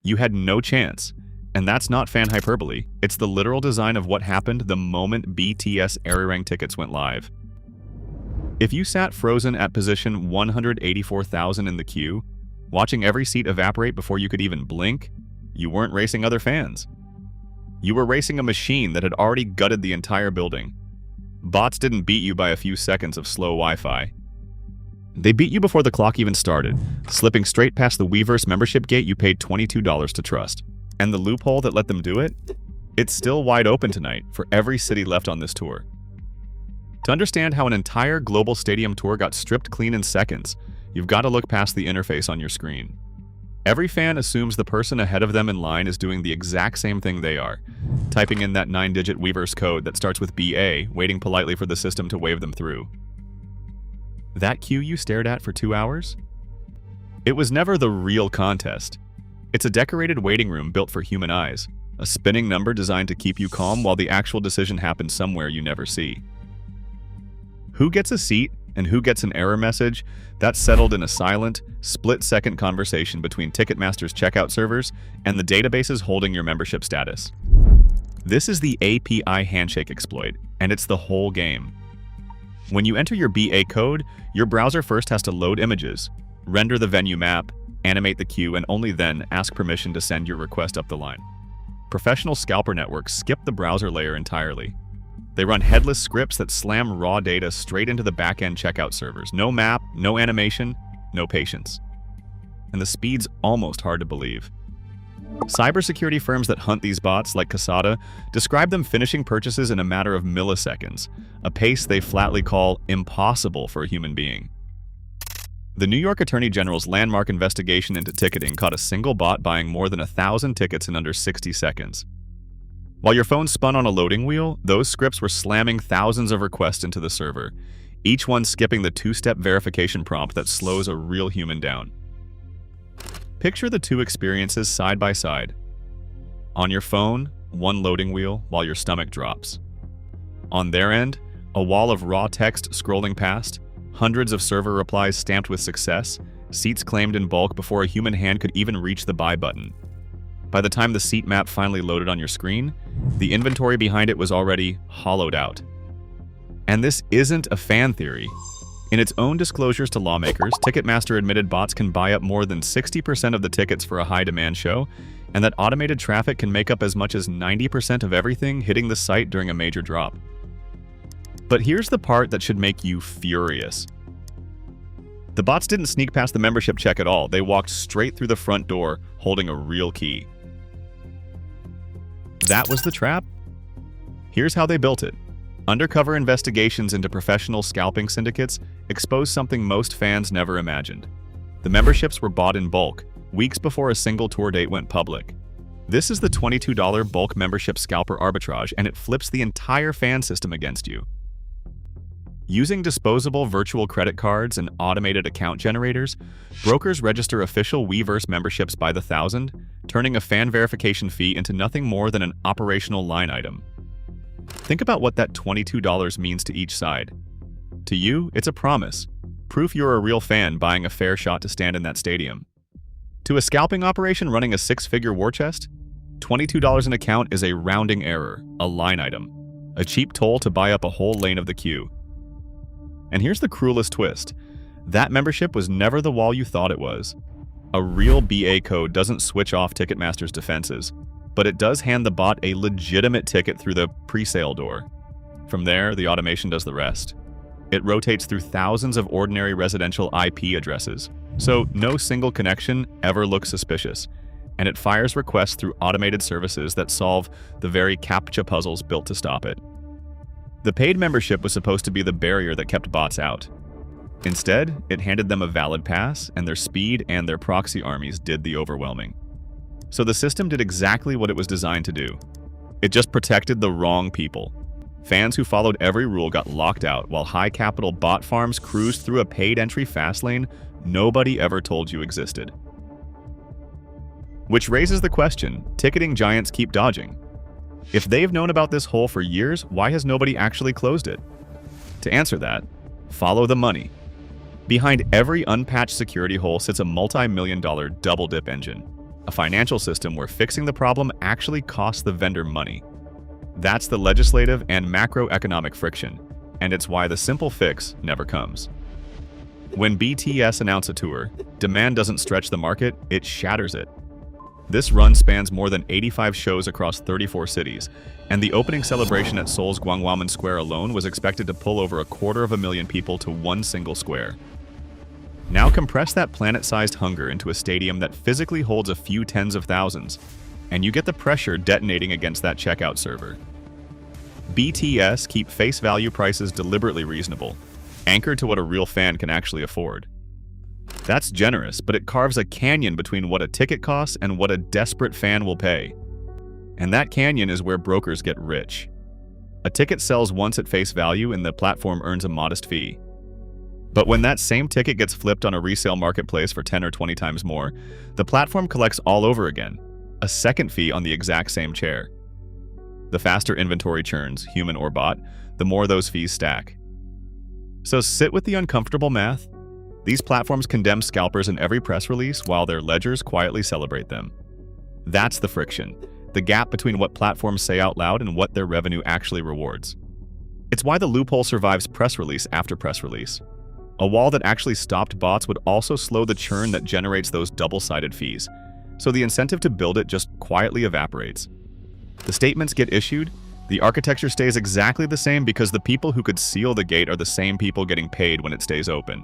You had no chance. And that's not fan hyperbole. It's the literal design of what happened the moment BTS ARIRANG tickets went live. If you sat frozen at position 184,000 in the queue, watching every seat evaporate before you could even blink, you weren't racing other fans. You were racing a machine that had already gutted the entire building. Bots didn't beat you by a few seconds of slow Wi-Fi. They beat you before the clock even started, slipping straight past the Weverse membership gate you paid $22 to trust. And the loophole that let them do it? It's still wide open tonight for every city left on this tour. To understand how an entire global stadium tour got stripped clean in seconds, you've got to look past the interface on your screen. Every fan assumes the person ahead of them in line is doing the exact same thing they are, typing in that 9-digit Weverse code that starts with BA, waiting politely for the system to wave them through. That queue you stared at for 2 hours? It was never the real contest. It's a decorated waiting room built for human eyes, a spinning number designed to keep you calm while the actual decision happens somewhere you never see. Who gets a seat and who gets an error message, that's settled in a silent, split-second conversation between Ticketmaster's checkout servers and the databases holding your membership status. This is the API handshake exploit, and it's the whole game. When you enter your BA code, your browser first has to load images, render the venue map, animate the queue, and only then ask permission to send your request up the line. Professional Scalper networks skip the browser layer entirely. They run headless scripts that slam raw data straight into the back-end checkout servers. No map, no animation, no patience. And the speed's almost hard to believe. Cybersecurity firms that hunt these bots, like Casada, describe them finishing purchases in a matter of milliseconds, a pace they flatly call impossible for a human being. The New York Attorney General's landmark investigation into ticketing caught a single bot buying more than 1,000 tickets in under 60 seconds. While your phone spun on a loading wheel, those scripts were slamming thousands of requests into the server, each one skipping the two-step verification prompt that slows a real human down. Picture the two experiences side by side. On your phone, one loading wheel while your stomach drops. On their end, a wall of raw text scrolling past, hundreds of server replies stamped with success, seats claimed in bulk before a human hand could even reach the buy button. By the time the seat map finally loaded on your screen, the inventory behind it was already hollowed out. And this isn't a fan theory. In its own disclosures to lawmakers, Ticketmaster admitted bots can buy up more than 60% of the tickets for a high-demand show, and that automated traffic can make up as much as 90% of everything hitting the site during a major drop. But here's the part that should make you furious. The bots didn't sneak past the membership check at all. They walked straight through the front door, holding a real key. That was the trap? Here's how they built it. Undercover investigations into professional scalping syndicates exposed something most fans never imagined. The memberships were bought in bulk, weeks before a single tour date went public. This is the $22 bulk membership scalper arbitrage, and it flips the entire fan system against you. Using disposable virtual credit cards and automated account generators, brokers register official Weverse memberships by the thousand, turning a fan verification fee into nothing more than an operational line item. Think about what that $22 means to each side. To you, it's a promise, proof you're a real fan buying a fair shot to stand in that stadium. To a scalping operation running a six-figure war chest, $22 an account is a rounding error, a line item, a cheap toll to buy up a whole lane of the queue. And here's the cruelest twist. That membership was never the wall you thought it was. A real BA code doesn't switch off Ticketmaster's defenses, but it does hand the bot a legitimate ticket through the pre-sale door. From there, the automation does the rest. It rotates through thousands of ordinary residential IP addresses, so no single connection ever looks suspicious, and it fires requests through automated services that solve the very CAPTCHA puzzles built to stop it. The paid membership was supposed to be the barrier that kept bots out. Instead, it handed them a valid pass, and their speed and their proxy armies did the overwhelming. So the system did exactly what it was designed to do. It just protected the wrong people. Fans who followed every rule got locked out, while high-capital bot farms cruised through a paid entry fast lane nobody ever told you existed. Which raises the question, ticketing giants keep dodging. If they've known about this hole for years, why has nobody actually closed it? To answer that, follow the money. Behind every unpatched security hole sits a multi-million-dollar double-dip engine. a financial system where fixing the problem actually costs the vendor money. That's the legislative and macroeconomic friction, and it's why the simple fix never comes. When BTS announce a tour, demand doesn't stretch the market, it shatters it. This run spans more than 85 shows across 34 cities, and the opening celebration at Seoul's Gwanghwamun Square alone was expected to pull over 250,000 people to one single square. Now compress that planet-sized hunger into a stadium that physically holds a few tens of thousands, and you get the pressure detonating against that checkout server. BTS keep face value prices deliberately reasonable, anchored to what a real fan can actually afford. That's generous, but it carves a canyon between what a ticket costs and what a desperate fan will pay. And that canyon is where brokers get rich. A ticket sells once at face value and the platform earns a modest fee. But when that same ticket gets flipped on a resale marketplace for 10 or 20 times more, the platform collects all over again, a second fee on the exact same chair. The faster inventory churns, human or bot, the more those fees stack. So sit with the uncomfortable math. These platforms condemn scalpers in every press release while their ledgers quietly celebrate them. That's the friction, the gap between what platforms say out loud and what their revenue actually rewards. It's why the Loophole survives press release after press release. A wall that actually stopped bots would also slow the churn that generates those double-sided fees, so the incentive to build it just quietly evaporates. The statements get issued, the architecture stays exactly the same because the people who could seal the gate are the same people getting paid when it stays open.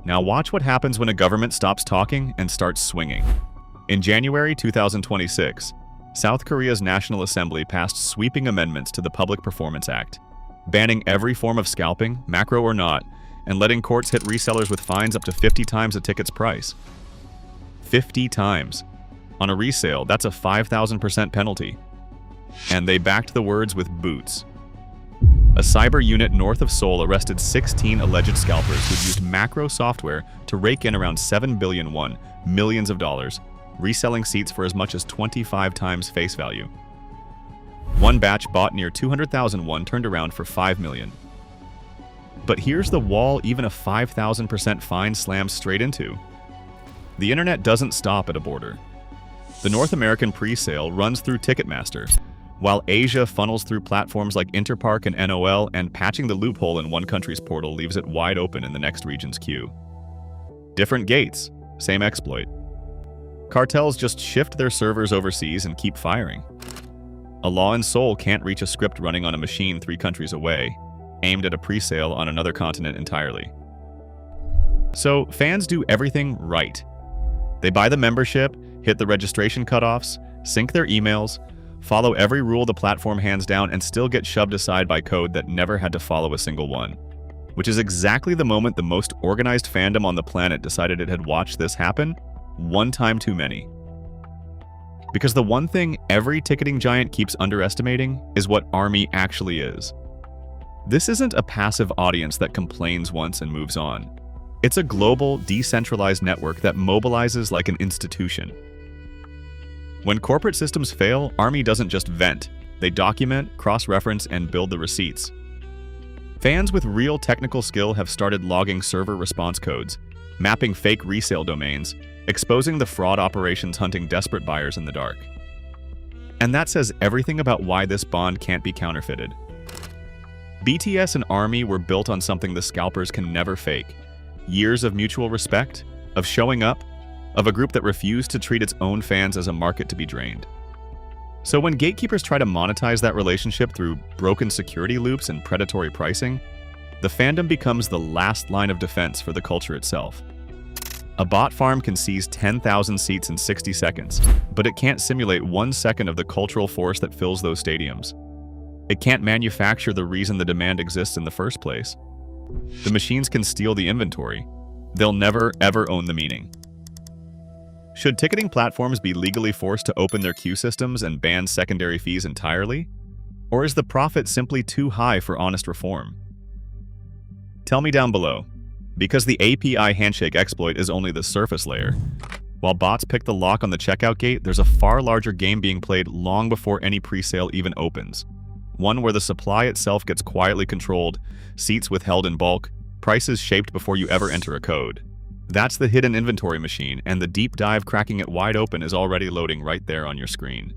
Now watch what happens when a government stops talking and starts swinging. In January 2026, South Korea's National Assembly passed sweeping amendments to the Public Performance Act, banning every form of scalping, macro or not, and letting courts hit resellers with fines up to 50 times a ticket's price. 50 times. On a resale, that's a 5,000% penalty. And they backed the words with boots. A cyber unit north of Seoul arrested 16 alleged scalpers who used macro software to rake in around 7 billion won, millions of dollars, reselling seats for as much as 25 times face value. One batch bought near 200,000 won turned around for 5 million. But here's the wall even a 5,000% fine slams straight into. The internet doesn't stop at a border. The North American pre-sale runs through Ticketmaster, while Asia funnels through platforms like Interpark and NOL, and patching the loophole in one country's portal leaves it wide open in the next region's queue. Different gates, same exploit. Cartels just shift their servers overseas and keep firing. A law in Seoul can't reach a script running on a machine 3 countries away, aimed at a pre-sale on another continent entirely. So fans do everything right. They buy the membership, hit the registration cutoffs, sync their emails, follow every rule the platform hands down, and still get shoved aside by code that never had to follow a single one. Which is exactly the moment the most organized fandom on the planet decided it had watched this happen one time too many. Because the one thing every ticketing giant keeps underestimating is what ARMY actually is. This isn't a passive audience that complains once and moves on. It's a global, decentralized network that mobilizes like an institution. When corporate systems fail, ARMY doesn't just vent. They document, cross-reference, and build the receipts. Fans with real technical skill have started logging server response codes, mapping fake resale domains, exposing the fraud operations hunting desperate buyers in the dark. And that says everything about why this bond can't be counterfeited. BTS and ARMY were built on something the scalpers can never fake. Years of mutual respect, of showing up, of a group that refused to treat its own fans as a market to be drained. So when gatekeepers try to monetize that relationship through broken security loops and predatory pricing, the fandom becomes the last line of defense for the culture itself. A bot farm can seize 10,000 seats in 60 seconds, but it can't simulate 1 second of the cultural force that fills those stadiums. It can't manufacture the reason the demand exists in the first place. The machines can steal the inventory. They'll never, ever own the meaning. Should ticketing platforms be legally forced to open their queue systems and ban secondary fees entirely? Or is the profit simply too high for honest reform? Tell me down below, because the API handshake exploit is only the surface layer. While bots pick the lock on the checkout gate, there's a far larger game being played long before any pre-sale even opens. One where the supply itself gets quietly controlled, seats withheld in bulk, prices shaped before you ever enter a code. That's the hidden inventory machine, and the deep dive cracking it wide open is already loading right there on your screen.